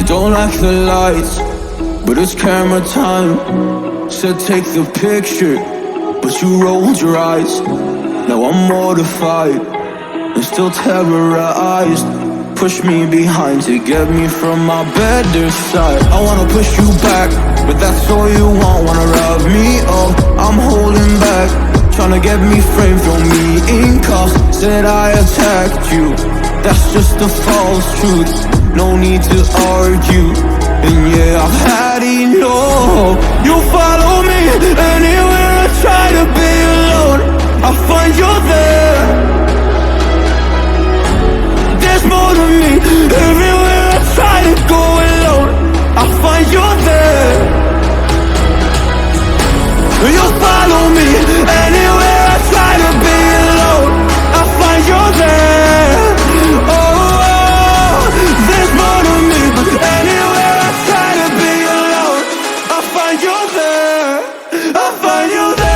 don't like the lights, but it's camera time. Said take the picture, but you rolled your eyes. Now I'm mortified and still terrorized. Push me behind to get me from my better side. I wanna push you back, but that's all you want. Wanna rub me up, I'm holding back. Tryna get me framed, throw me in cuffs. Said I attacked you, that's just a false truth. No need to argue, and yeah, I've had enough. You follow me anywhere I try to be alone, I find you're there. There's more to me, everywhere I try to go alone, I find you're there. You follow me anywhere I try to be alone, I find you're there. Oh, there's more to me, but anywhere I try to be alone, I find you're there. I find you there.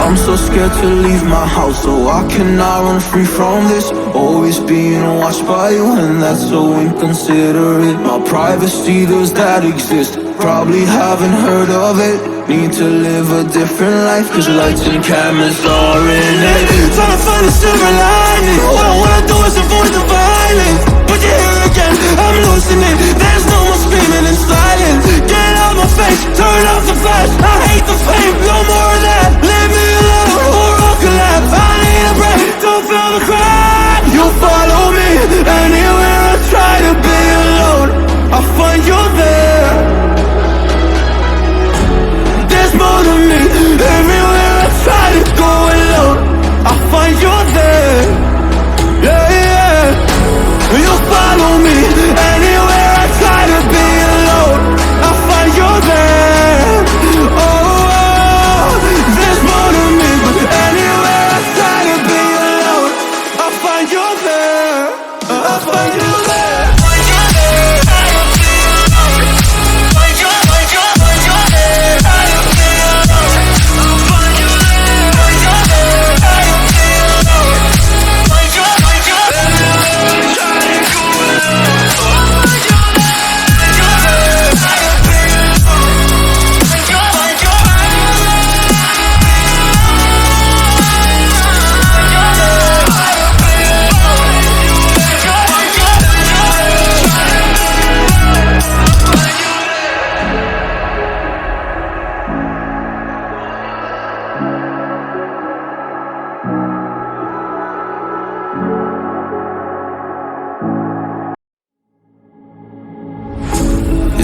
I'm so scared to leave my house, so I cannot run free from this. Always being watched by you, and that's so inconsiderate. My privacy, does that exist? Probably haven't heard of it. Need to live a different life, cause lights and cameras are in it. Trying to find a silver lining, all I wanna do is avoid the violence. But you're here again, I'm losing it. There's no more screaming in silence. Get out my face, turn off the flash. I hate the fame, no more of that. Leave me alone, or I'll collapse. I need a break, don't feel the crack. You follow me anywhere I try to be alone, I find you're there. There's more to me, everywhere I try to go alone, I find you're there. Yeah, yeah. You follow me anywhere I try to be alone, I find you're there. Oh, there's more to me, but anywhere I try to be alone, I find you're there. I find you there.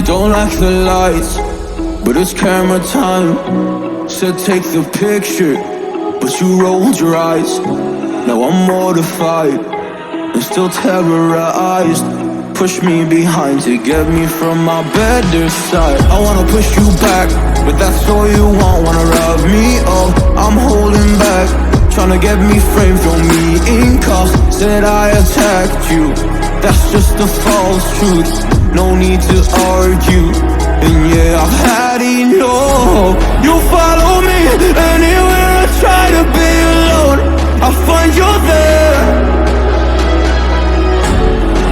Don't like the lights, but it's camera time. Said take the picture, but you rolled your eyes. Now I'm mortified and still terrorized. Push me behind to get me from my better side. I wanna push you back, but that's all you want. Wanna rub me up, I'm holding back. Tryna get me framed, throw me in cuffs. Said I attacked you, that's just a false truth. No need to argue, and yeah, I've had enough. You follow me anywhere I try to be alone, I find you're there.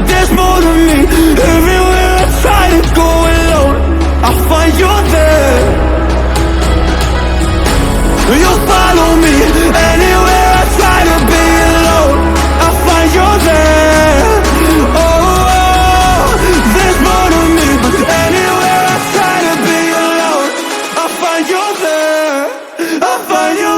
There's more to me, everywhere I try to go alone, I find you're there. You follow me anywhere I try to be alone, I find you're there. Oh, there's more to me, but anywhere I try to be alone, I find you're there. I find you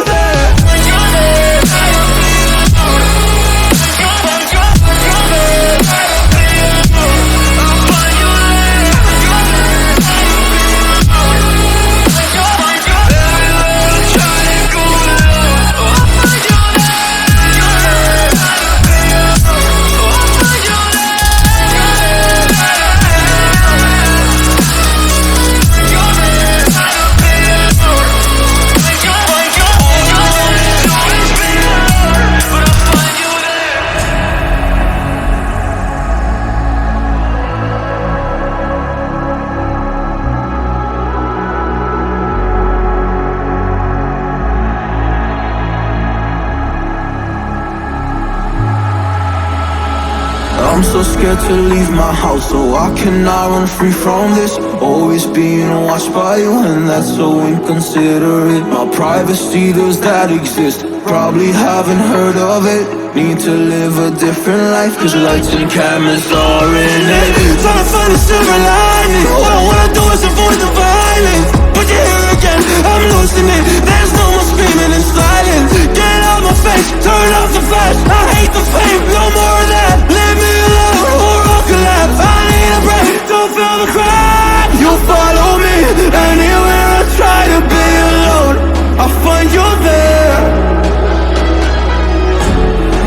I'm so scared to leave my house, so I cannot run free from this. Always being watched by you, and that's so inconsiderate. My privacy, does that exist? Probably haven't heard of it. Need to live a different life, cause lights and cameras are in it. Trying to find a silver lining. All I wanna do is avoid the violence, but you're here again, I'm losing it. There's no more screaming in silence. Get out my face, turn off the flash. I hate the fame, no more of that. Leave me alone or I'll collapse. I need a break, don't feel the crack. You follow me anywhere I try to be alone, I find you there.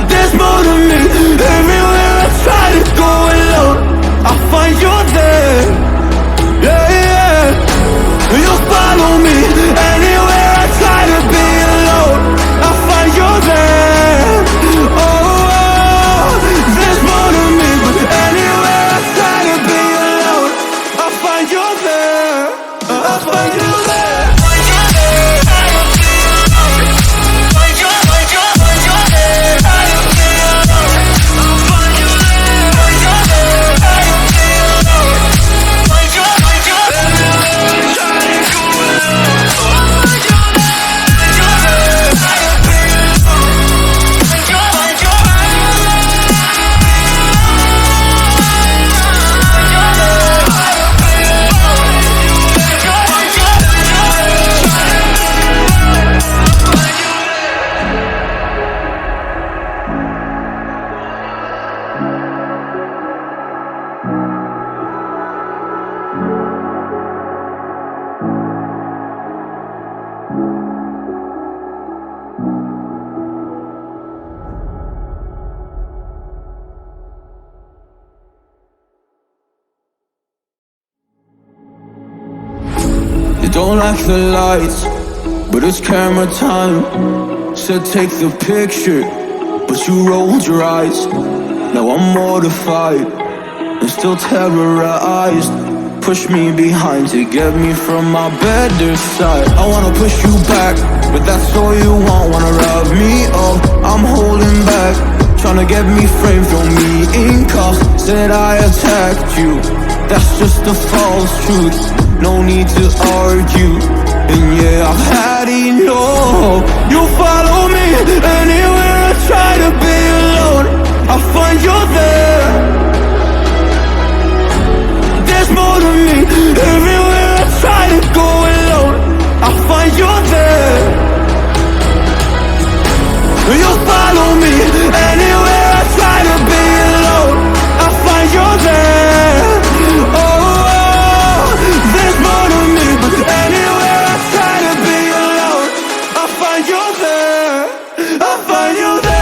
There's more to me. Everywhere I try to go alone, I find you there. Yeah, yeah. You follow me anywhere I try to be alone, I find you there. Oh, oh. There's more to me, but anywhere I try to be alone, I find you there. I find you there. Don't like the lights, but it's camera time. Said take the picture, but you rolled your eyes. Now I'm mortified and still terrorized. Push me behind to get me from my better side. I wanna push you back, but that's all you want. Wanna rub me up, I'm holding back. Tryna get me framed, throw me in cuffs. Said I attacked you, that's just a false truth. No need to argue, and yeah, I've had enough. You follow me anywhere I try to be alone, I find you there. There's more to me. Everywhere I try to go alone, I find you there. You follow me anywhere I try to be alone, I find you there. Oh, oh. There's more to me, but anywhere I try to be alone, I find you there. I find you there.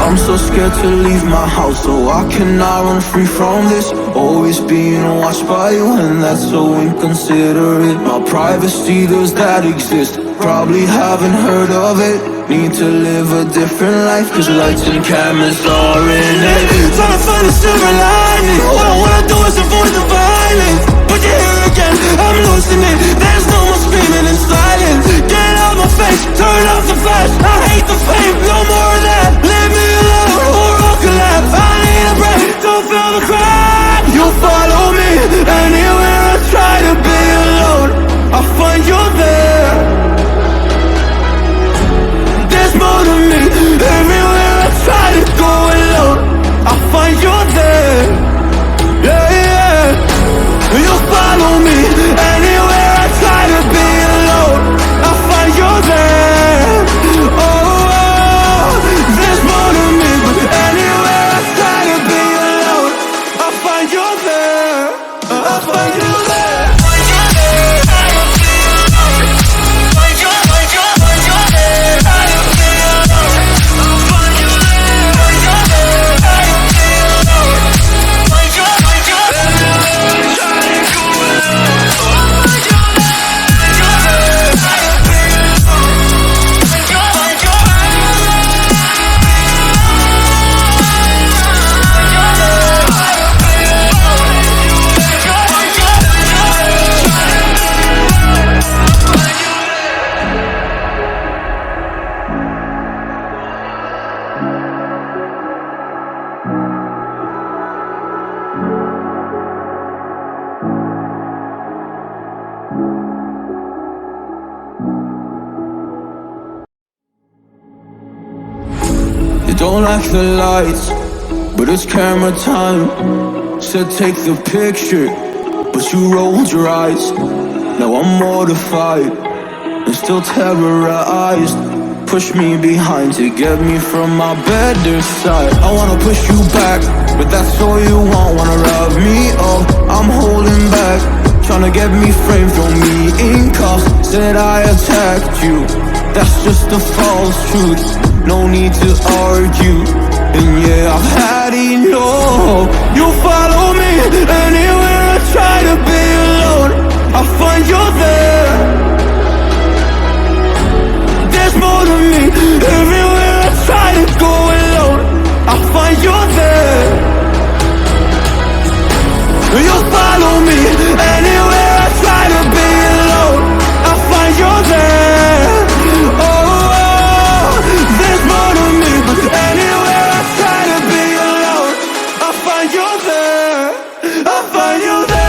I'm so scared to leave my house, so I cannot run free from this. Always being watched by you, and that's so inconsiderate. My privacy, does that exist? Probably haven't heard of it. Need to live a different life, cause lights and cameras are in it. Trying to find a silver lining. All I wanna do is avoid the violence, but you're here again, I'm losing it. There's no more screaming in silence. Get out my face, turn off the flash. I hate the fame, no more of that. Leave me alone or I'll collapse. I need a break, don't feel the crack. You follow me anywhere I try to be alone, I find you there. There's more to me. Everywhere I try to go alone, I find you there. Yeah, yeah. You follow me anywhere don't like the lights, but it's camera time. Said take the picture, but you rolled your eyes. Now I'm mortified and still terrorized. Push me behind to get me from my better side. I wanna push you back, but that's all you want. Wanna wrap me up, I'm holding back. Tryna get me framed, throw me in cuffs. Said I attacked you, that's just a false truth. No need to argue, and yeah, I've had enough. You follow me anywhere I try to be alone, I find you there. There's more to me. Everywhere I try to go alone, I find you there. You follow me anywhere I try to be alone, I find you there. Oh, there's more to me, but anywhere I try to be alone, I find you there. I find you there.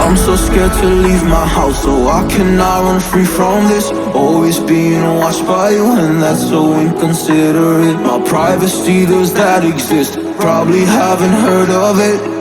I'm so scared to leave my house, so I cannot run free from this. Always being watched by you, and that's so inconsiderate. My privacy, does that exist? Probably haven't heard of it.